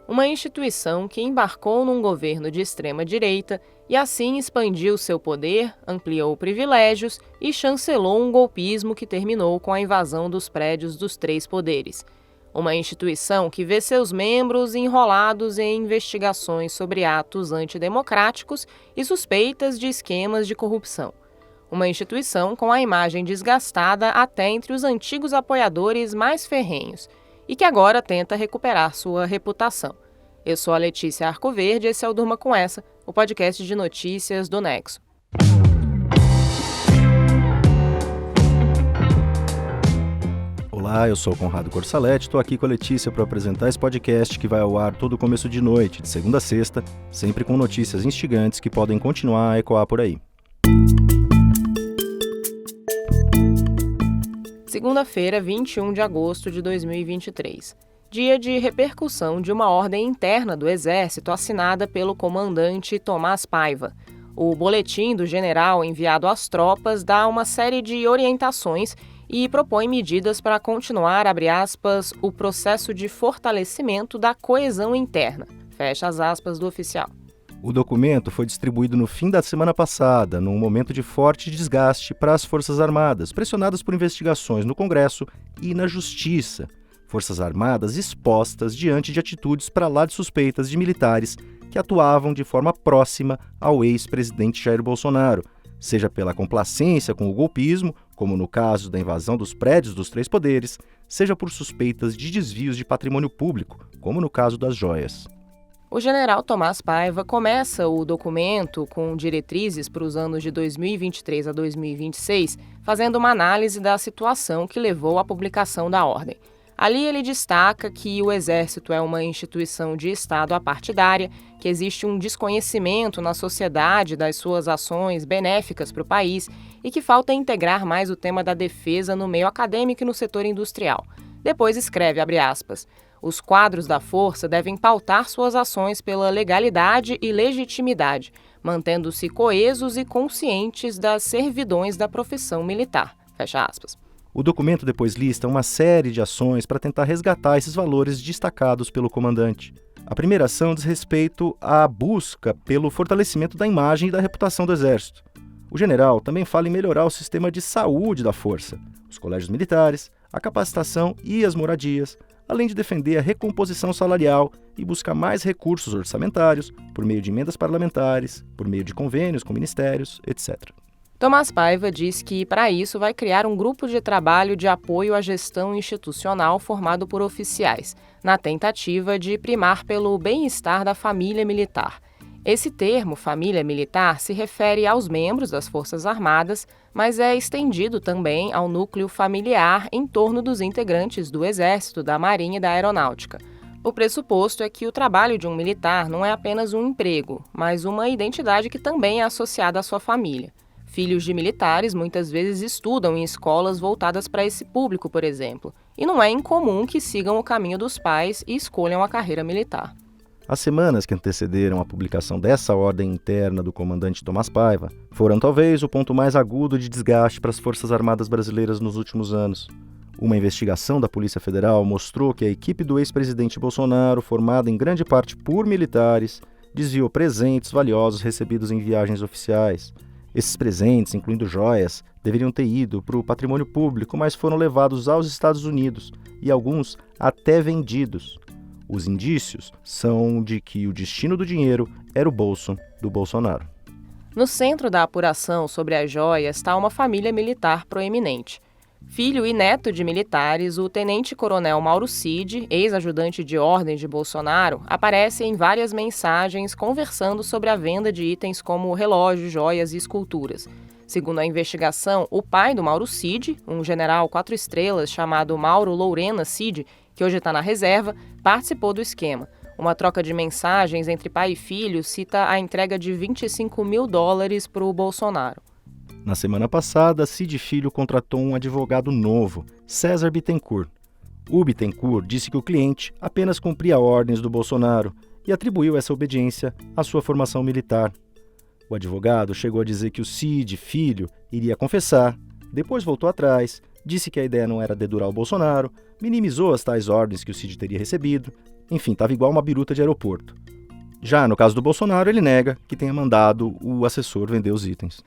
uma instituição que embarcou num governo de extrema-direita e assim expandiu seu poder, ampliou privilégios e chancelou um golpismo que terminou com a invasão dos prédios dos três poderes. Uma instituição que vê seus membros enrolados em investigações sobre atos antidemocráticos e suspeitas de esquemas de corrupção. Uma instituição com a imagem desgastada até entre os antigos apoiadores mais ferrenhos e que agora tenta recuperar sua reputação. Eu sou a Letícia Arcoverde e esse é o Durma Com Essa, o podcast de notícias do Nexo. Olá, eu sou o Conrado Corsaletti, estou aqui com a Letícia para apresentar esse podcast que vai ao ar todo começo de noite, de segunda a sexta, sempre com notícias instigantes que podem continuar a ecoar por aí. Segunda-feira, 21 de agosto de 2023. Dia de repercussão de uma ordem interna do Exército assinada pelo comandante Tomás Paiva. O boletim do general enviado às tropas dá uma série de orientações e propõe medidas para continuar, abre aspas, o processo de fortalecimento da coesão interna, fecha as aspas do oficial. O documento foi distribuído no fim da semana passada, num momento de forte desgaste para as Forças Armadas, pressionadas por investigações no Congresso e na Justiça. Forças Armadas expostas diante de atitudes para lá de suspeitas de militares que atuavam de forma próxima ao ex-presidente Jair Bolsonaro, seja pela complacência com o golpismo, como no caso da invasão dos prédios dos três poderes, seja por suspeitas de desvios de patrimônio público, como no caso das joias. O general Tomás Paiva começa o documento com diretrizes para os anos de 2023 a 2026, fazendo uma análise da situação que levou à publicação da ordem. Ali ele destaca que o Exército é uma instituição de Estado apartidária, que existe um desconhecimento na sociedade das suas ações benéficas para o país e que falta integrar mais o tema da defesa no meio acadêmico e no setor industrial. Depois escreve, abre aspas, os quadros da força devem pautar suas ações pela legalidade e legitimidade, mantendo-se coesos e conscientes das servidões da profissão militar, fecha aspas. O documento depois lista uma série de ações para tentar resgatar esses valores destacados pelo comandante. A primeira ação diz respeito à busca pelo fortalecimento da imagem e da reputação do Exército. O general também fala em melhorar o sistema de saúde da força, os colégios militares, a capacitação e as moradias, além de defender a recomposição salarial e buscar mais recursos orçamentários por meio de emendas parlamentares, por meio de convênios com ministérios, etc. Tomás Paiva diz que, para isso, vai criar um grupo de trabalho de apoio à gestão institucional formado por oficiais, na tentativa de primar pelo bem-estar da família militar. Esse termo, família militar, se refere aos membros das Forças Armadas, mas é estendido também ao núcleo familiar em torno dos integrantes do Exército, da Marinha e da Aeronáutica. O pressuposto é que o trabalho de um militar não é apenas um emprego, mas uma identidade que também é associada à sua família. Filhos de militares muitas vezes estudam em escolas voltadas para esse público, por exemplo, e não é incomum que sigam o caminho dos pais e escolham a carreira militar. As semanas que antecederam a publicação dessa ordem interna do comandante Tomás Paiva foram talvez o ponto mais agudo de desgaste para as Forças Armadas brasileiras nos últimos anos. Uma investigação da Polícia Federal mostrou que a equipe do ex-presidente Bolsonaro, formada em grande parte por militares, desviou presentes valiosos recebidos em viagens oficiais. Esses presentes, incluindo joias, deveriam ter ido para o patrimônio público, mas foram levados aos Estados Unidos e alguns até vendidos. Os indícios são de que o destino do dinheiro era o bolso do Bolsonaro. No centro da apuração sobre as joias está uma família militar proeminente. Filho e neto de militares, o tenente-coronel Mauro Cid, ex-ajudante de ordens de Bolsonaro, aparece em várias mensagens conversando sobre a venda de itens como relógios, joias e esculturas. Segundo a investigação, o pai do Mauro Cid, um general 4 estrelas chamado Mauro Lourena Cid, que hoje está na reserva, participou do esquema. Uma troca de mensagens entre pai e filho cita a entrega de $25 mil para o Bolsonaro. Na semana passada, Cid Filho contratou um advogado novo, César Bittencourt. O Bittencourt disse que o cliente apenas cumpria ordens do Bolsonaro e atribuiu essa obediência à sua formação militar. O advogado chegou a dizer que o Cid Filho iria confessar, depois voltou atrás, disse que a ideia não era dedurar o Bolsonaro, minimizou as tais ordens que o Cid teria recebido. Enfim, estava igual uma biruta de aeroporto. Já no caso do Bolsonaro, ele nega que tenha mandado o assessor vender os itens.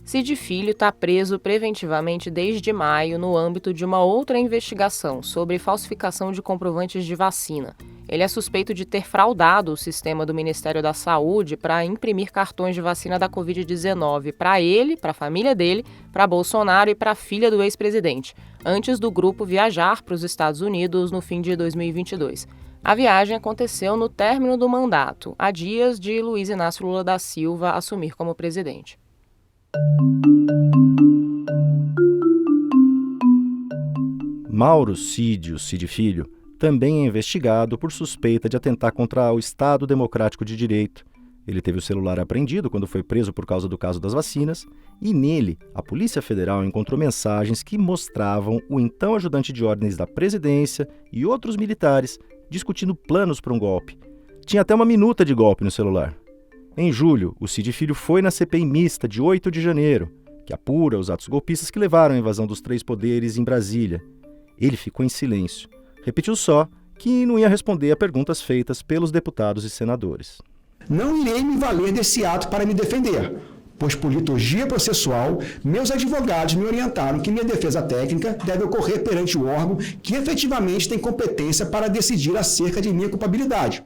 Cid Filho está preso preventivamente desde maio no âmbito de uma outra investigação sobre falsificação de comprovantes de vacina. Ele é suspeito de ter fraudado o sistema do Ministério da Saúde para imprimir cartões de vacina da Covid-19 para ele, para a família dele, para Bolsonaro e para a filha do ex-presidente, antes do grupo viajar para os Estados Unidos no fim de 2022. A viagem aconteceu no término do mandato, a dias de Luiz Inácio Lula da Silva assumir como presidente. Mauro Cid, o Cid Filho, também é investigado por suspeita de atentar contra o Estado Democrático de Direito. Ele teve o celular apreendido quando foi preso por causa do caso das vacinas, e nele, a Polícia Federal encontrou mensagens que mostravam o então ajudante de ordens da presidência e outros militares discutindo planos para um golpe. Tinha até uma minuta de golpe no celular. Em julho, o Cid Filho foi na CPI mista de 8 de janeiro, que apura os atos golpistas que levaram à invasão dos três poderes em Brasília. Ele ficou em silêncio. Repetiu só que não ia responder a perguntas feitas pelos deputados e senadores. Não irei me valer desse ato para me defender, pois por liturgia processual, meus advogados me orientaram que minha defesa técnica deve ocorrer perante o órgão que efetivamente tem competência para decidir acerca de minha culpabilidade.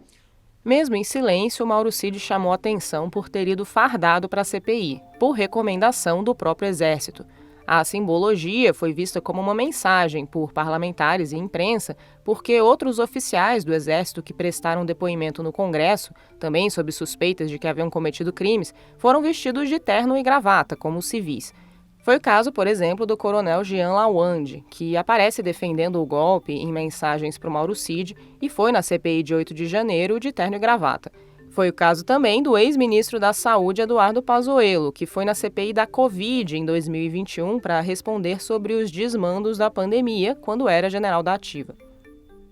Mesmo em silêncio, Mauro Cid chamou atenção por ter ido fardado para a CPI, por recomendação do próprio Exército. A simbologia foi vista como uma mensagem por parlamentares e imprensa, porque outros oficiais do Exército que prestaram depoimento no Congresso, também sob suspeitas de que haviam cometido crimes, foram vestidos de terno e gravata, como civis. Foi o caso, por exemplo, do coronel Jean Lawande, que aparece defendendo o golpe em mensagens para o Mauro Cid e foi na CPI de 8 de janeiro de terno e gravata. Foi o caso também do ex-ministro da Saúde, Eduardo Pazuello, que foi na CPI da Covid em 2021 para responder sobre os desmandos da pandemia, quando era general da ativa.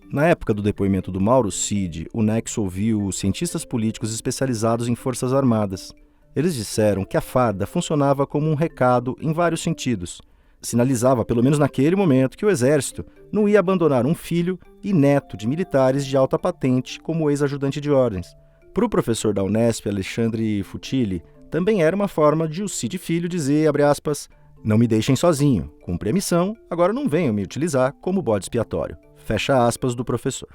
Na época do depoimento do Mauro Cid, o Nexo ouviu cientistas políticos especializados em Forças Armadas. Eles disseram que a farda funcionava como um recado em vários sentidos. Sinalizava, pelo menos naquele momento, que o Exército não ia abandonar um filho e neto de militares de alta patente como ex-ajudante de ordens. Para o professor da Unesp, Alexandre Futilli, também era uma forma de o Cid Filho dizer, abre aspas, não me deixem sozinho, cumpri a missão, agora não venham me utilizar como bode expiatório. Fecha aspas do professor.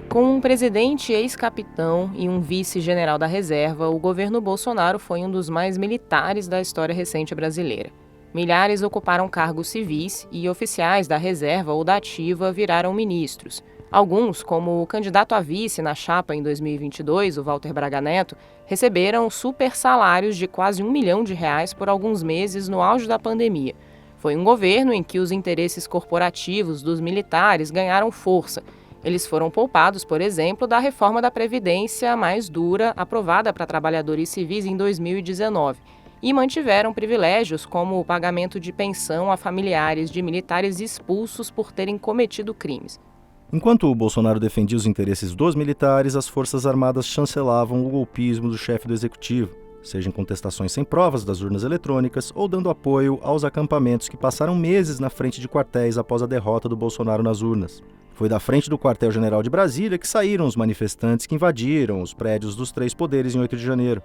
Com um presidente ex-capitão e um vice-general da reserva, o governo Bolsonaro foi um dos mais militares da história recente brasileira. Milhares ocuparam cargos civis e oficiais da reserva ou da ativa viraram ministros. Alguns, como o candidato a vice na chapa em 2022, o Walter Braga Neto, receberam super salários de quase R$1 milhão por alguns meses no auge da pandemia. Foi um governo em que os interesses corporativos dos militares ganharam força. Eles foram poupados, por exemplo, da reforma da Previdência mais dura aprovada para trabalhadores civis em 2019 e mantiveram privilégios como o pagamento de pensão a familiares de militares expulsos por terem cometido crimes. Enquanto o Bolsonaro defendia os interesses dos militares, as Forças Armadas chancelavam o golpismo do chefe do executivo, seja em contestações sem provas das urnas eletrônicas ou dando apoio aos acampamentos que passaram meses na frente de quartéis após a derrota do Bolsonaro nas urnas. Foi da frente do quartel-general de Brasília que saíram os manifestantes que invadiram os prédios dos três poderes em 8 de janeiro.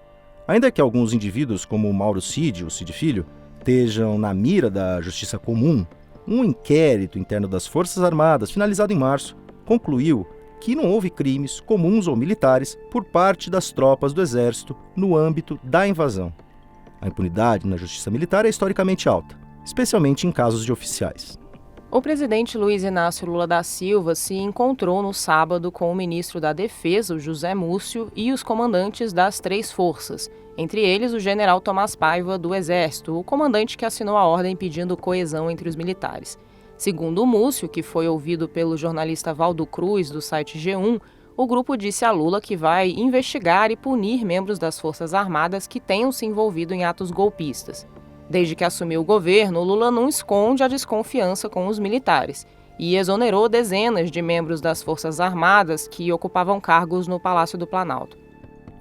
Ainda que alguns indivíduos, como o Mauro Cid, o Cid Filho, estejam na mira da justiça comum, um inquérito interno das Forças Armadas, finalizado em março, concluiu que não houve crimes comuns ou militares por parte das tropas do Exército no âmbito da invasão. A impunidade na justiça militar é historicamente alta, especialmente em casos de oficiais. O presidente Luiz Inácio Lula da Silva se encontrou no sábado com o ministro da Defesa, o José Múcio, e os comandantes das três forças, entre eles o general Tomás Paiva, do Exército, o comandante que assinou a ordem pedindo coesão entre os militares. Segundo o Múcio, que foi ouvido pelo jornalista Valdo Cruz, do site G1, o grupo disse a Lula que vai investigar e punir membros das Forças Armadas que tenham se envolvido em atos golpistas. Desde que assumiu o governo, Lula não esconde a desconfiança com os militares e exonerou dezenas de membros das Forças Armadas que ocupavam cargos no Palácio do Planalto.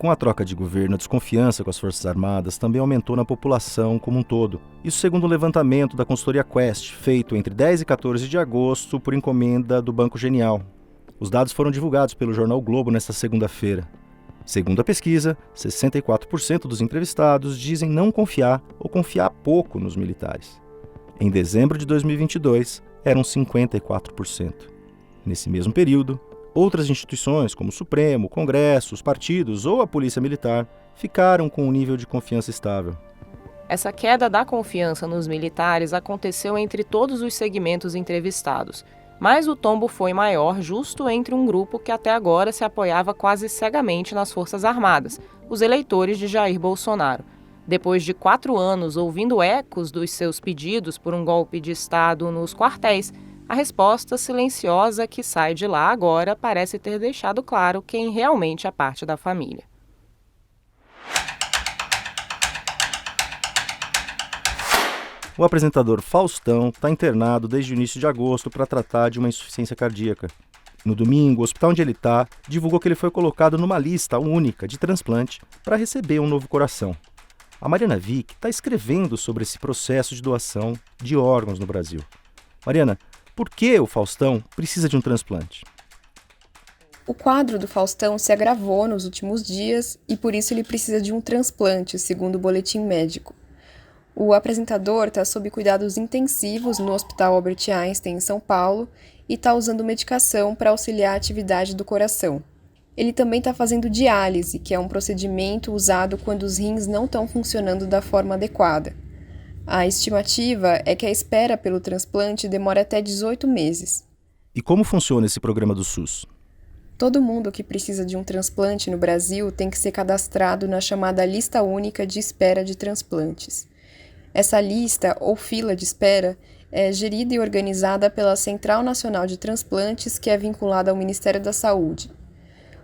Com a troca de governo, a desconfiança com as Forças Armadas também aumentou na população como um todo. Isso segundo um levantamento da consultoria Quest, feito entre 10 e 14 de agosto por encomenda do Banco Genial. Os dados foram divulgados pelo jornal o Globo nesta segunda-feira. Segundo a pesquisa, 64% dos entrevistados dizem não confiar ou confiar pouco nos militares. Em dezembro de 2022, eram 54%. Nesse mesmo período, outras instituições, como o Supremo, o Congresso, os partidos ou a Polícia Militar, ficaram com um nível de confiança estável. Essa queda da confiança nos militares aconteceu entre todos os segmentos entrevistados, mas o tombo foi maior justo entre um grupo que até agora se apoiava quase cegamente nas Forças Armadas, os eleitores de Jair Bolsonaro. Depois de 4 anos ouvindo ecos dos seus pedidos por um golpe de Estado nos quartéis, a resposta silenciosa que sai de lá agora parece ter deixado claro quem realmente é parte da família. O apresentador Faustão está internado desde o início de agosto para tratar de uma insuficiência cardíaca. No domingo, o hospital onde ele está divulgou que ele foi colocado numa lista única de transplante para receber um novo coração. A Mariana Vick está escrevendo sobre esse processo de doação de órgãos no Brasil. Mariana, por que o Faustão precisa de um transplante? O quadro do Faustão se agravou nos últimos dias e por isso ele precisa de um transplante, segundo o boletim médico. O apresentador está sob cuidados intensivos no Hospital Albert Einstein, em São Paulo, e está usando medicação para auxiliar a atividade do coração. Ele também está fazendo diálise, que é um procedimento usado quando os rins não estão funcionando da forma adequada. A estimativa é que a espera pelo transplante demora até 18 meses. E como funciona esse programa do SUS? Todo mundo que precisa de um transplante no Brasil tem que ser cadastrado na chamada Lista Única de Espera de Transplantes. Essa lista, ou fila de espera, é gerida e organizada pela Central Nacional de Transplantes, que é vinculada ao Ministério da Saúde.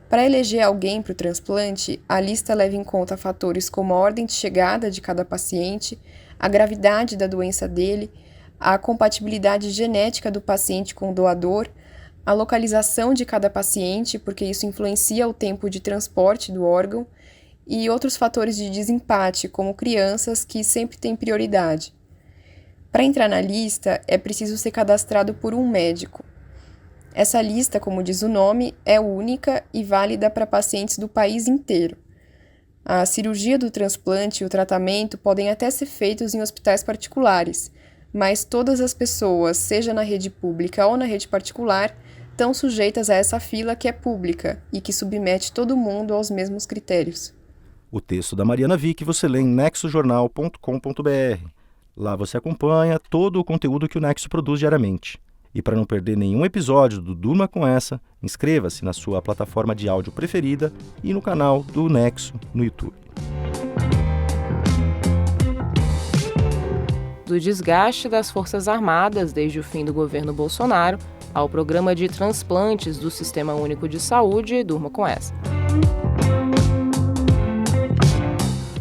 Para eleger alguém para o transplante, a lista leva em conta fatores como a ordem de chegada de cada paciente, a gravidade da doença dele, a compatibilidade genética do paciente com o doador, a localização de cada paciente, porque isso influencia o tempo de transporte do órgão, e outros fatores de desempate, como crianças, que sempre têm prioridade. Para entrar na lista, é preciso ser cadastrado por um médico. Essa lista, como diz o nome, é única e válida para pacientes do país inteiro. A cirurgia do transplante e o tratamento podem até ser feitos em hospitais particulares, mas todas as pessoas, seja na rede pública ou na rede particular, estão sujeitas a essa fila que é pública e que submete todo mundo aos mesmos critérios. O texto da Mariana Vick você lê em nexojornal.com.br. Lá você acompanha todo o conteúdo que o Nexo produz diariamente. E para não perder nenhum episódio do Durma Com Essa, inscreva-se na sua plataforma de áudio preferida e no canal do Nexo no YouTube. Do desgaste das Forças Armadas desde o fim do governo Bolsonaro ao programa de transplantes do Sistema Único de Saúde, Durma Com Essa.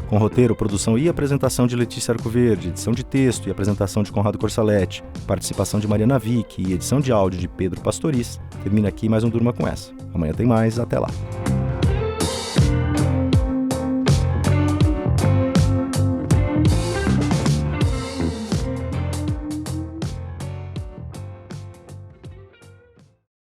Com roteiro, produção e apresentação de Letícia Arcoverde, edição de texto e apresentação de Conrado Corsaletti, participação de Mariana Vick e edição de áudio de Pedro Pastoriz, termina aqui mais um Durma Com Essa. Amanhã tem mais, até lá.